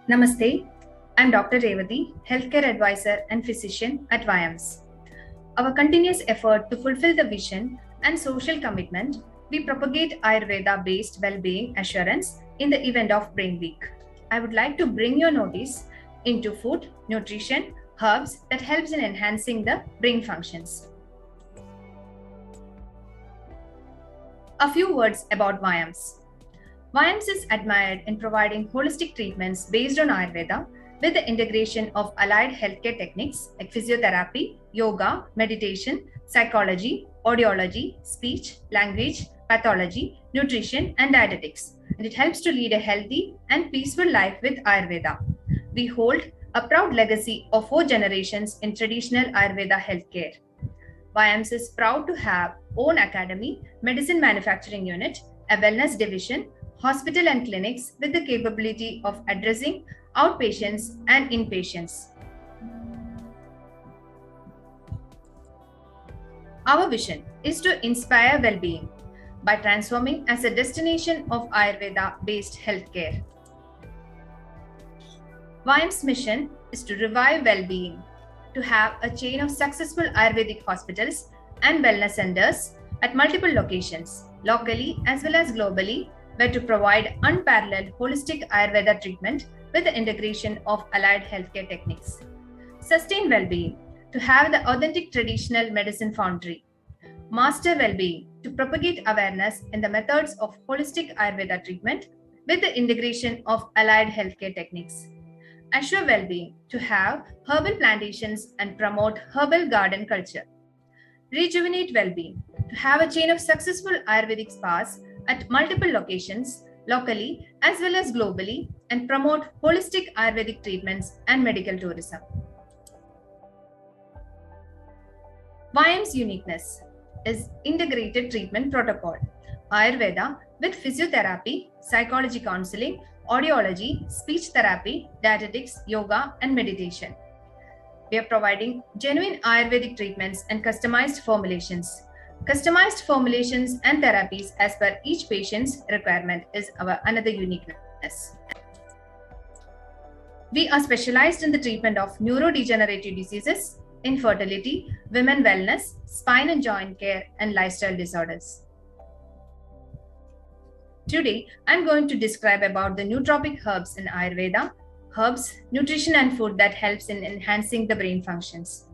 Namaste, I'm Dr. Revathi, Healthcare Advisor and Physician at VIAMS. Our continuous effort to fulfill the vision and social commitment, we propagate Ayurveda-based well-being assurance in the event of BrainWeek. I would like to bring your notice into food, nutrition, herbs that helps in enhancing the brain functions. A few words about VIAMS. VIAMS is admired in providing holistic treatments based on Ayurveda with the integration of allied healthcare techniques like physiotherapy, yoga, meditation, psychology, audiology, speech, language, pathology, nutrition, and dietetics. And it helps to lead a healthy and peaceful life with Ayurveda. We hold a proud legacy of 4 generations in traditional Ayurveda healthcare. VIAMS is proud to have own academy, medicine manufacturing unit, a wellness division, hospital and clinics with the capability of addressing outpatients and inpatients. Our vision is to inspire well-being by transforming as a destination of Ayurveda-based healthcare. VIAMS' mission is to revive well-being, to have a chain of successful Ayurvedic hospitals and wellness centers at multiple locations, locally as well as globally, where to provide unparalleled holistic Ayurveda treatment with the integration of allied healthcare techniques. Sustain well-being, to have the authentic traditional medicine foundry. Master well-being, to propagate awareness in the methods of holistic Ayurveda treatment with the integration of allied healthcare techniques. Assure well-being, to have herbal plantations and promote herbal garden culture. Rejuvenate well-being, to have a chain of successful Ayurvedic spas at multiple locations, locally as well as globally, and promote holistic Ayurvedic treatments and medical tourism. VIAMS' uniqueness is integrated treatment protocol, Ayurveda with physiotherapy, psychology counseling, audiology, speech therapy, dietetics, yoga, and meditation. We are providing genuine Ayurvedic treatments and customized formulations. Customized formulations and therapies as per each patient's requirement is our another uniqueness. We are specialized in the treatment of neurodegenerative diseases, infertility, women wellness, spine and joint care, and lifestyle disorders. Today, I'm going to describe about the nootropic herbs in Ayurveda, herbs, nutrition and food that helps in enhancing the brain functions.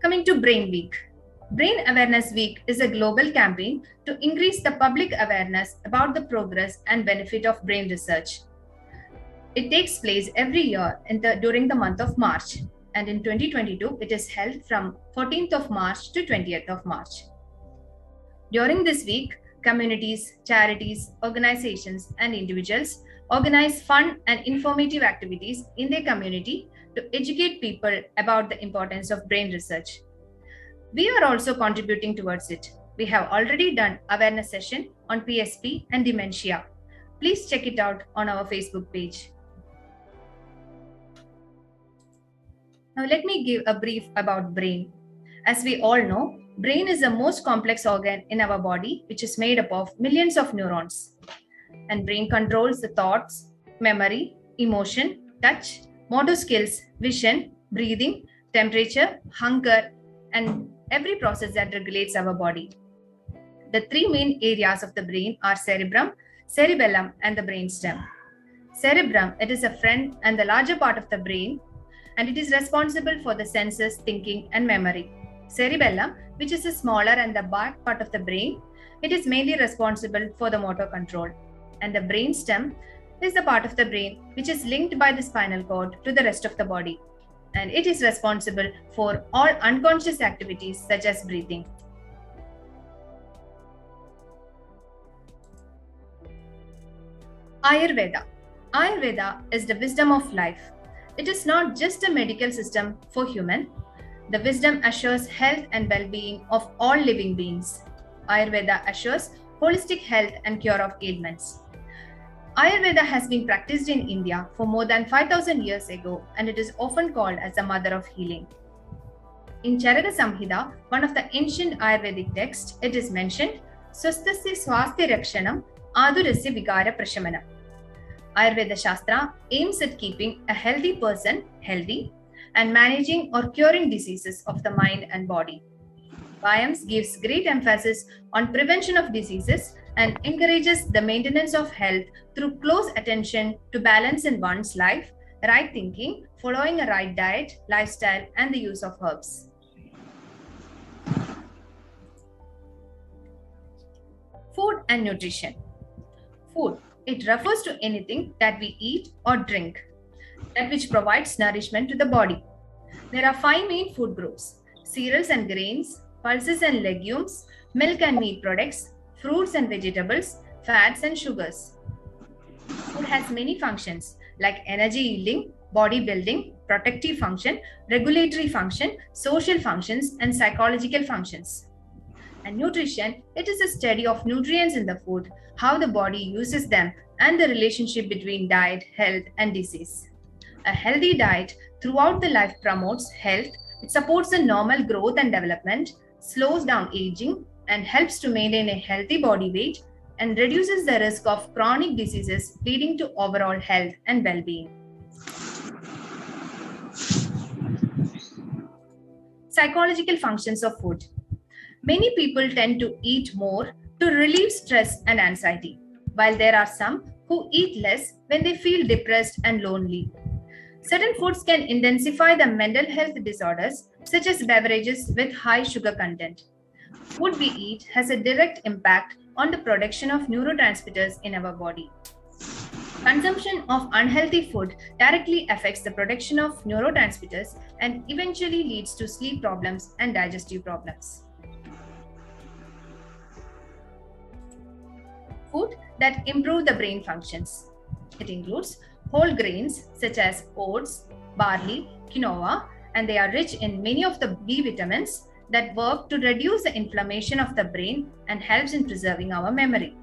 Coming to BrainWeek. Brain Awareness Week is a global campaign to increase the public awareness about the progress and benefit of brain research. It takes place every year during the month of March, and in 2022, it is held from 14th of March to 20th of March. During this week, communities, charities, organizations, and individuals organize fun and informative activities in their community to educate people about the importance of brain research. We are also contributing towards it. We have already done awareness session on PSP and dementia. Please check it out on our Facebook page. Now let me give a brief about brain. As we all know, brain is the most complex organ in our body, which is made up of millions of neurons. And brain controls the thoughts, memory, emotion, touch, motor skills, vision, breathing, temperature, hunger, and every process that regulates our body. The 3 main areas of the brain are cerebrum, cerebellum, and the brainstem. Cerebrum, it is a friend and the larger part of the brain, and it is responsible for the senses, thinking, and memory. Cerebellum, which is the smaller and the back part of the brain, it is mainly responsible for the motor control. And the brainstem is the part of the brain which is linked by the spinal cord to the rest of the body. And it is responsible for all unconscious activities such as breathing. Ayurveda. Ayurveda is the wisdom of life. It is not just a medical system for human. The wisdom assures health and well-being of all living beings. Ayurveda assures holistic health and cure of ailments. Ayurveda has been practiced in India for more than 5,000 years ago, and it is often called as the mother of healing. In Charaka Samhita, one of the ancient Ayurvedic texts, it is mentioned, Swastasya Swasthi Rakshanam Adurasya Vikara Prashamana. Ayurveda Shastra aims at keeping a healthy person healthy and managing or curing diseases of the mind and body. VIAMS gives great emphasis on prevention of diseases and encourages the maintenance of health through close attention to balance in one's life, right thinking, following a right diet, lifestyle, and the use of herbs. Food and nutrition. Food. It refers to anything that we eat or drink, that which provides nourishment to the body. There are 5 main food groups: cereals and grains, pulses and legumes, milk and meat products, fruits and vegetables, fats and sugars. Food has many functions like energy yielding, body building, protective function, regulatory function, social functions, and psychological functions. And nutrition, it is a study of nutrients in the food, how the body uses them, and the relationship between diet, health, and disease. A healthy diet throughout the life promotes health, it supports the normal growth and development, slows down aging, and helps to maintain a healthy body weight, and reduces the risk of chronic diseases leading to overall health and well-being. Psychological functions of food. Many people tend to eat more to relieve stress and anxiety, while there are some who eat less when they feel depressed and lonely. Certain foods can intensify the mental health disorders, such as beverages with high sugar content. Food we eat has a direct impact on the production of neurotransmitters in our body. Consumption of unhealthy food directly affects the production of neurotransmitters and eventually leads to sleep problems and digestive problems. Food that improve the brain functions. It includes whole grains such as oats, barley, quinoa, and they are rich in many of the B vitamins that work to reduce the inflammation of the brain and helps in preserving our memory.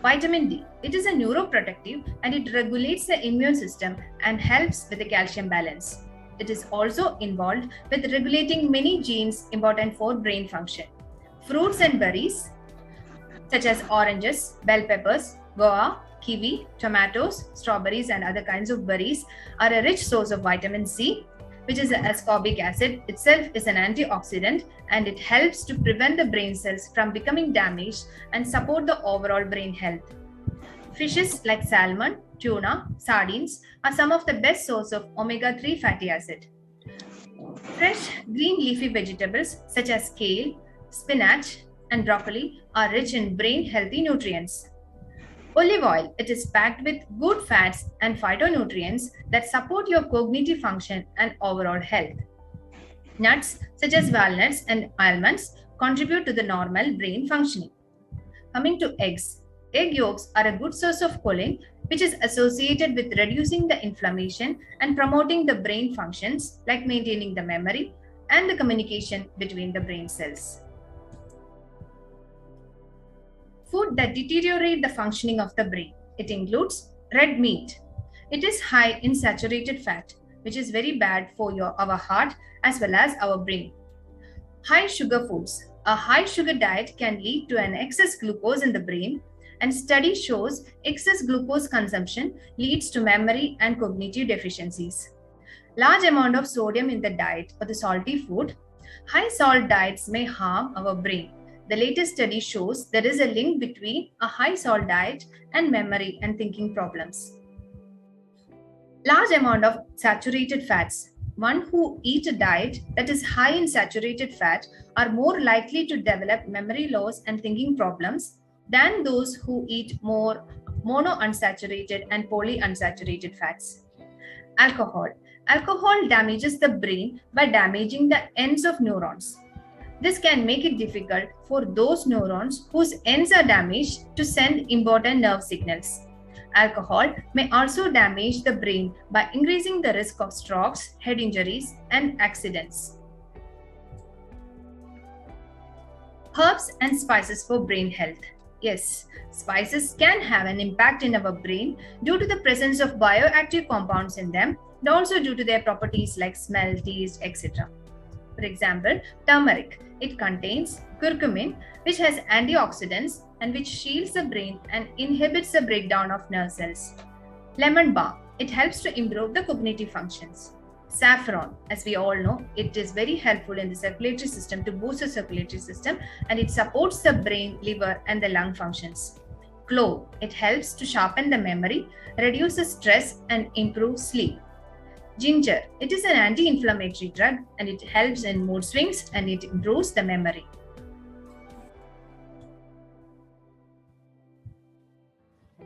Vitamin D, it is a neuroprotective and it regulates the immune system and helps with the calcium balance. It is also involved with regulating many genes important for brain function. Fruits and berries such as oranges, bell peppers, guava, kiwi, tomatoes, strawberries, and other kinds of berries are a rich source of vitamin C, which is ascorbic acid. Itself is an antioxidant and it helps to prevent the brain cells from becoming damaged and support the overall brain health. Fishes like salmon, tuna, sardines are some of the best source of omega-3 fatty acid. Fresh green leafy vegetables such as kale, spinach, and broccoli are rich in brain healthy nutrients. Olive oil, it is packed with good fats and phytonutrients that support your cognitive function and overall health. Nuts such as walnuts and almonds contribute to the normal brain functioning. Coming to eggs, egg yolks are a good source of choline, which is associated with reducing the inflammation and promoting the brain functions like maintaining the memory and the communication between the brain cells. Food that deteriorate the functioning of the brain. It includes red meat. It is high in saturated fat, which is very bad for our heart as well as our brain. High sugar foods. A high sugar diet can lead to an excess glucose in the brain, and study shows excess glucose consumption leads to memory and cognitive deficiencies. Large amount of sodium in the diet or the salty food. High salt diets may harm our brain. The latest study shows there is a link between a high salt diet and memory and thinking problems. Large amount of saturated fats. One who eat a diet that is high in saturated fat are more likely to develop memory loss and thinking problems than those who eat more monounsaturated and polyunsaturated fats. Alcohol. Alcohol damages the brain by damaging the ends of neurons. This can make it difficult for those neurons whose ends are damaged to send important nerve signals. Alcohol may also damage the brain by increasing the risk of strokes, head injuries, and accidents. Herbs and spices for brain health. Yes, spices can have an impact in our brain due to the presence of bioactive compounds in them and also due to their properties like smell, taste, etc. For example, turmeric. It contains curcumin, which has antioxidants and which shields the brain and inhibits the breakdown of nerve cells. Lemon balm, it helps to improve the cognitive functions. Saffron, as we all know, it is very helpful in the circulatory system to boost the circulatory system, and it supports the brain, liver and the lung functions. Clove, it helps to sharpen the memory, reduce the stress and improve sleep. Ginger, it is an anti-inflammatory drug and it helps in mood swings and it improves the memory.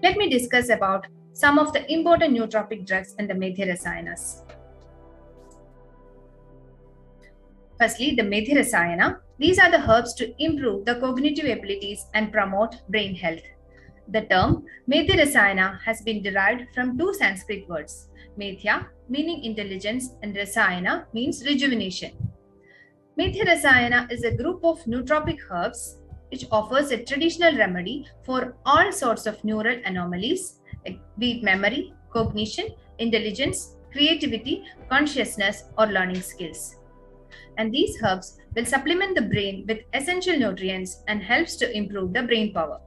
Let me discuss about some of the important nootropic drugs in the MEDHYA Rasayanas. Firstly, the MEDHYA Rasayana. These are the herbs to improve the cognitive abilities and promote brain health. The term MEDHYA Rasayana has been derived from two Sanskrit words, MEDHYA meaning intelligence and Rasayana means rejuvenation. MEDHYA Rasayana is a group of nootropic herbs which offers a traditional remedy for all sorts of neural anomalies, be it memory, cognition, intelligence, creativity, consciousness or learning skills. And these herbs will supplement the brain with essential nutrients and helps to improve the brain power.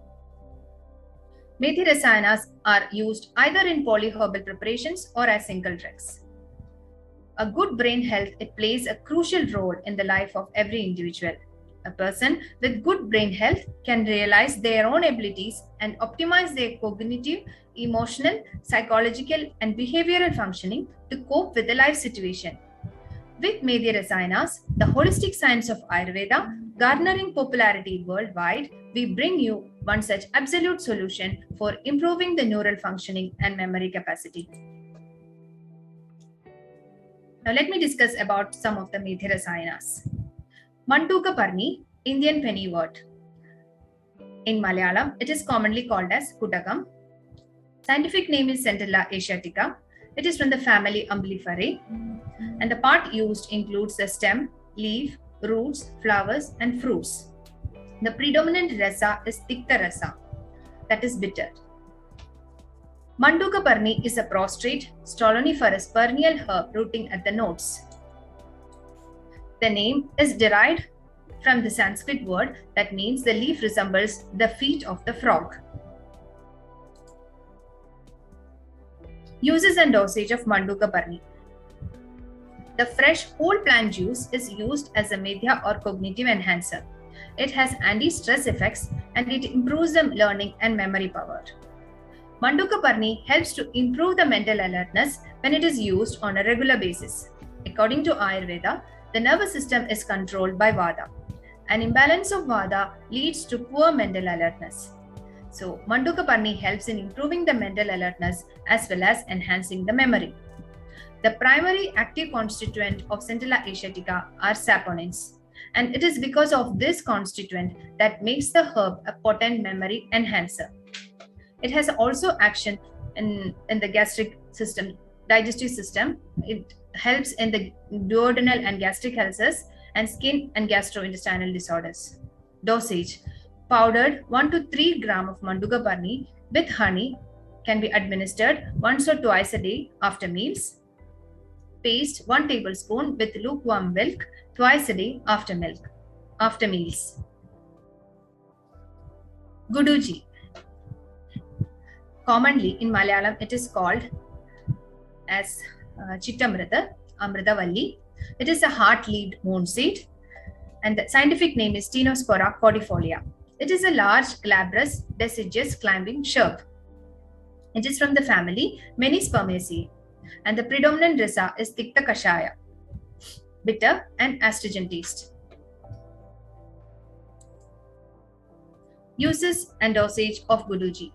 MEDHYA Rasayanas are used either in polyherbal preparations or as single drugs. A good brain health, it plays a crucial role in the life of every individual. A person with good brain health can realize their own abilities and optimize their cognitive, emotional, psychological and behavioral functioning to cope with the life situation. With MEDHYA Rasayanas, the holistic science of Ayurveda, garnering popularity worldwide, we bring you one such absolute solution for improving the neural functioning and memory capacity. Now let me discuss about some of the MEDHYA Rasayanas. Mandukaparni, Indian pennywort. In Malayalam, it is commonly called as Kudakam. Scientific name is Centella asiatica. It is from the family Umbelliferae. And the part used includes the stem, leaf, roots, flowers and fruits. The predominant rasa is Tikta rasa, that is bitter. Mandukaparni is a prostrate, stoloniferous perennial herb rooting at the nodes. The name is derived from the Sanskrit word that means the leaf resembles the feet of the frog. Uses and dosage of Mandukaparni. The fresh whole plant juice is used as a medhya or cognitive enhancer. It has anti-stress effects and it improves the learning and memory power. Mandukaparni helps to improve the mental alertness when it is used on a regular basis. According to Ayurveda, the nervous system is controlled by Vata. An imbalance of Vata leads to poor mental alertness. So, Mandukaparni helps in improving the mental alertness as well as enhancing the memory. The primary active constituent of Centella asiatica are saponins, and it is because of this constituent that makes the herb a potent memory enhancer. It has also action in the gastric system, digestive system. It helps in the duodenal and gastric ulcers and skin and gastrointestinal disorders. Dosage: powdered 1 to 3 gram of Mandukaparni with honey can be administered once or twice a day after meals. Paste 1 tablespoon with lukewarm milk twice a day after meals. Guduchi. Commonly in Malayalam, it is called as Chittamrita, Amritavalli. It is a heart-leaved moon seed, and the scientific name is Stenospora cordifolia. It is a large, glabrous, deciduous climbing shrub. It is from the family Menispermaceae, and the predominant rasa is Tikta Kashaya, bitter and astringent taste. Uses and dosage of Guduchi.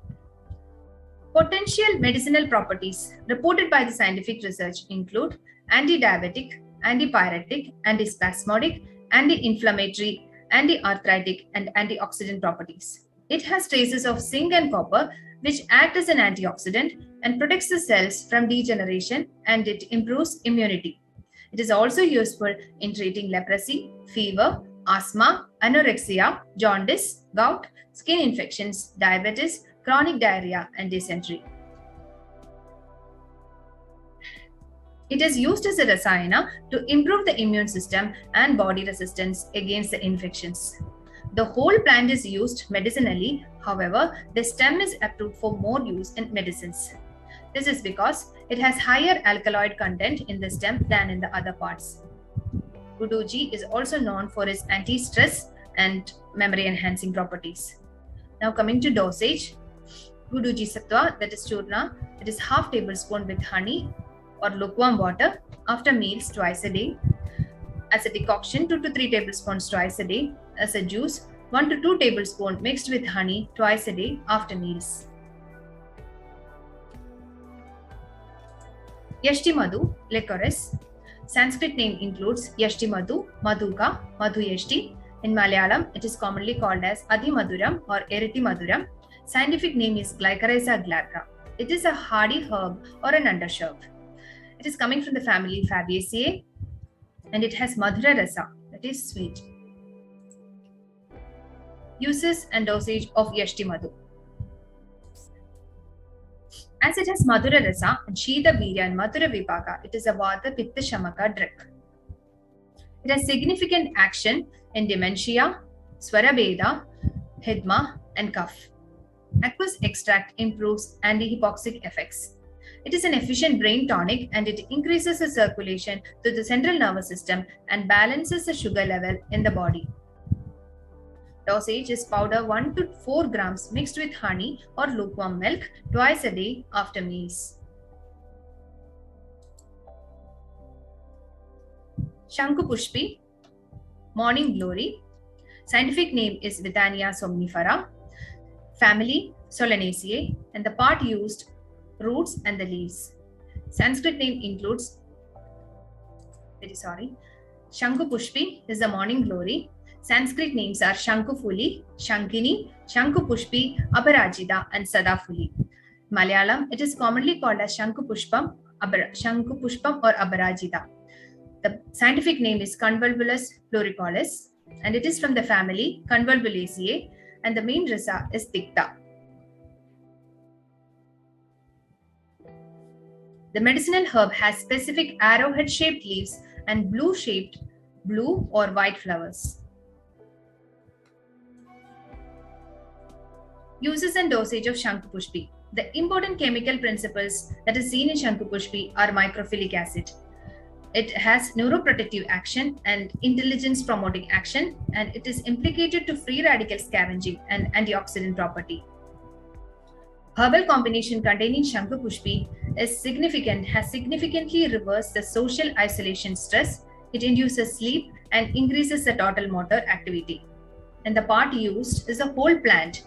Potential medicinal properties reported by the scientific research include anti-diabetic, antipyretic, antispasmodic, anti-inflammatory, anti-arthritic, and antioxidant properties. It has traces of zinc and copper, which act as an antioxidant and protects the cells from degeneration, and it improves immunity. It is also useful in treating leprosy, fever, asthma, anorexia, jaundice, gout, skin infections, diabetes, chronic diarrhea, and dysentery. It is used as a rasayana to improve the immune system and body resistance against the infections. The whole plant is used medicinally. However, the stem is approved for more use in medicines. This is because it has higher alkaloid content in the stem than in the other parts. Guduchi is also known for its anti-stress and memory-enhancing properties. Now coming to dosage, Guduchi Sattva, that is churna, it is half tablespoon with honey or lukewarm water after meals twice a day. As a decoction, 2 to 3 tablespoons twice a day. As a juice, 1 to 2 tablespoons mixed with honey twice a day after meals. Yashtimadhu, licorice. Sanskrit name includes Yashtimadhu, Madhuka, Madhuyashti. In Malayalam, it is commonly called as Adhimaduram or Eritimaduram. Scientific name is Glycyrrhiza glauca. It is a hardy herb or an undershrub. It is coming from the family Fabaceae and it has Madhura Rasa, that is sweet. Uses and dosage of Yashtimadhu. As it has Madhura Rasa and Shida Virya and Madhura Vipaka, it is a Vata Pitta Shamaka drug. It has significant action in dementia, Swarabheda, Hidma, and cough. Aqueous extract improves antihypoxic effects. It is an efficient brain tonic and it increases the circulation to the central nervous system and balances the sugar level in the body. Dosage is powder 1 to 4 grams mixed with honey or lukewarm milk twice a day after meals. Shankhupushpi, morning glory. Scientific name is Withania somnifera. Family Solanaceae, and the part used roots and the leaves. Sanskrit name includes Shankhupushpi is the morning glory. Sanskrit names are Shankhufuli, Shankini, Shankhupushpi, Aparajita, and Sadafuli. Malayalam, it is commonly called as Shankhupushpam or Aparajita. The scientific name is Convolvulus pluricollis, and it is from the family Convolvulaceae, and the main rasa is Tikta. The medicinal herb has specific arrowhead-shaped leaves and blue or white flowers. Uses and dosage of Shankhupushpi. The important chemical principles that is seen in Shankhupushpi are microphilic acid. It has neuroprotective action and intelligence promoting action, and it is implicated to free radical scavenging and antioxidant property. Herbal combination containing Shankhupushpi has significantly reversed the social isolation stress. It induces sleep and increases the total motor activity. And the part used is a whole plant.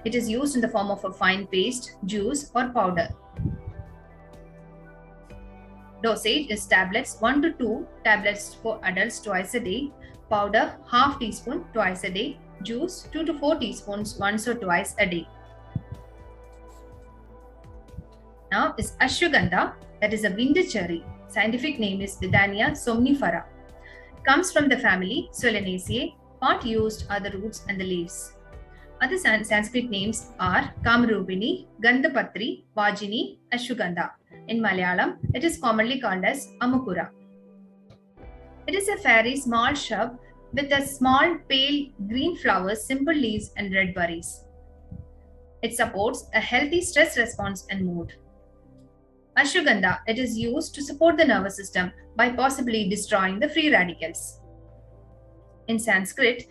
It is used in the form of a fine paste, juice, or powder. Dosage is tablets 1 to 2 tablets for adults twice a day, powder half teaspoon twice a day, juice 2 to 4 teaspoons once or twice a day. Now is Ashwagandha, that is a winter cherry. Scientific name is Withania somnifera. Comes from the family Solanaceae. Part used are the roots and the leaves. Other Sanskrit names are Kamarupini, Gandhapatri, Vajini, Ashwagandha. In Malayalam, it is commonly called as Amukura. It is a very small shrub with a small pale green flowers, simple leaves and red berries. It supports a healthy stress response and mood. Ashwagandha, it is used to support the nervous system by possibly destroying the free radicals. In Sanskrit,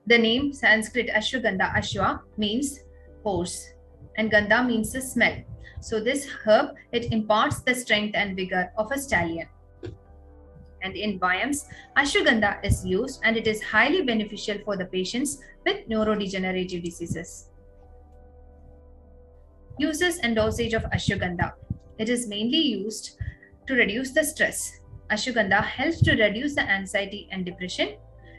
the name Sanskrit Ashwagandha, Ashwa means horse and Gandha means the smell. So this herb, it imparts the strength and vigor of a stallion. And in VIAMS, Ashwagandha is used and it is highly beneficial for the patients with neurodegenerative diseases. Uses and dosage of Ashwagandha. It is mainly used to reduce the stress. Ashwagandha helps to reduce the anxiety and depression.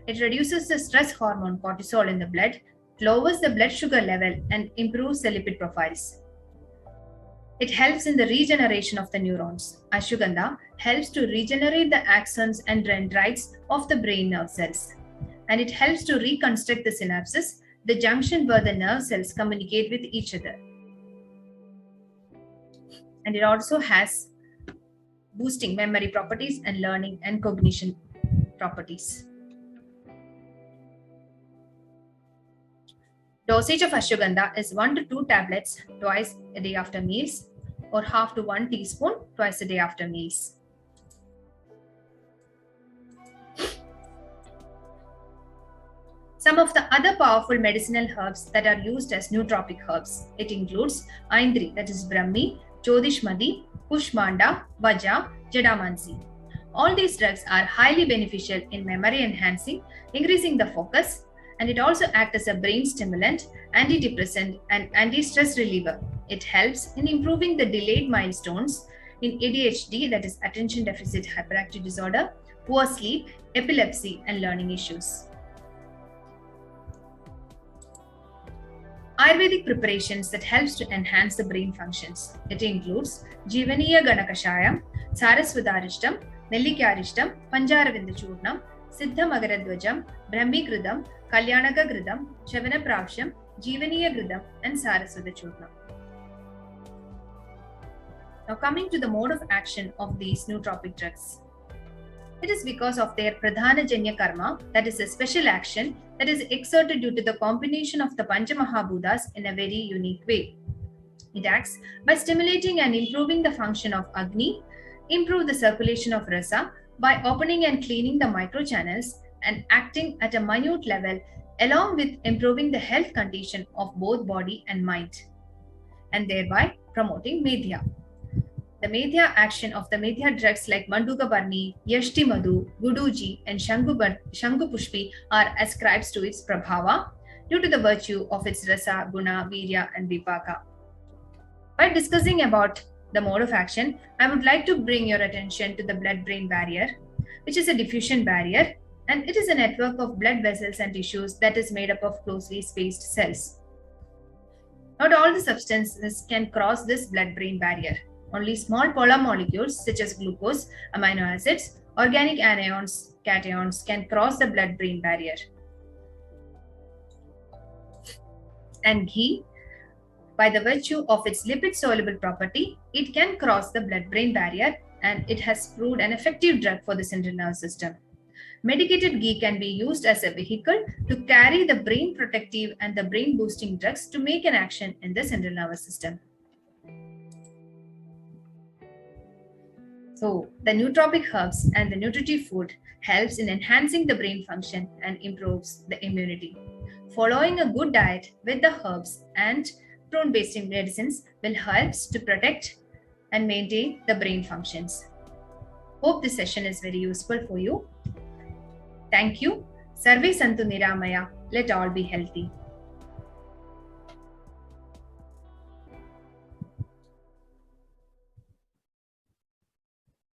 It reduces the stress hormone cortisol in the blood, lowers the blood sugar level, and improves the lipid profiles. It helps in the regeneration of the neurons. Ashwagandha helps to regenerate the axons and dendrites of the brain nerve cells. And it helps to reconstruct the synapses, the junction where the nerve cells communicate with each other. And it also has boosting memory properties and learning and cognition properties. Dosage of Ashwagandha is 1 to 2 tablets twice a day after meals, or half to 1 teaspoon twice a day after meals. Some of the other powerful medicinal herbs that are used as nootropic herbs. It includes Aindri, that is Brahmi, Jyotishmadi, Kushmanda, Vaja, Jadamansi. All these drugs are highly beneficial in memory enhancing, increasing the focus, and it also acts as a brain stimulant, antidepressant, and anti-stress reliever. It helps in improving the delayed milestones in ADHD, that is attention deficit hyperactive disorder, poor sleep, epilepsy, and learning issues. Ayurvedic preparations that helps to enhance the brain functions. It includes Jeevaniya Ganakashayam, Saraswatarishtam, Nellikarishtam, Panjaravinda Churnam, Siddha Magaradvajam, Brahmi Gridam, Kalyanaka Gridam, Chavana Pravsham, Jeevaniya Gridam, and Saraswata Churnam. Now coming to the mode of action of these nootropic drugs. It is because of their Pradhana Janya Karma, that is a special action that is exerted due to the combination of the Panchamahabhutas in a very unique way. It acts by stimulating and improving the function of Agni, improve the circulation of Rasa by opening and cleaning the microchannels and acting at a minute level, along with improving the health condition of both body and mind, and thereby promoting MEDHYA. The MEDHYA action of the MEDHYA drugs like Mandukaparni, Yashtimadhu, Guduchi, and Shankhupushpi are ascribed to its prabhava due to the virtue of its rasa, guna, virya, and vipaka. While discussing about the mode of action, I would like to bring your attention to the blood-brain barrier, which is a diffusion barrier, and it is a network of blood vessels and tissues that is made up of closely spaced cells. Not all the substances can cross this blood-brain barrier. Only small polar molecules such as glucose, amino acids, organic anions, cations can cross the blood-brain barrier. And ghee, by the virtue of its lipid-soluble property, it can cross the blood-brain barrier, and it has proved an effective drug for the central nervous system. Medicated ghee can be used as a vehicle to carry the brain protective and the brain boosting drugs to make an action in the central nervous system. So, the nootropic herbs and the nutritive food helps in enhancing the brain function and improves the immunity. Following a good diet with the herbs and prune-based medicines will help to protect and maintain the brain functions. Hope this session is very useful for you. Thank you. Sarve Santu Niramaya. Let all be healthy.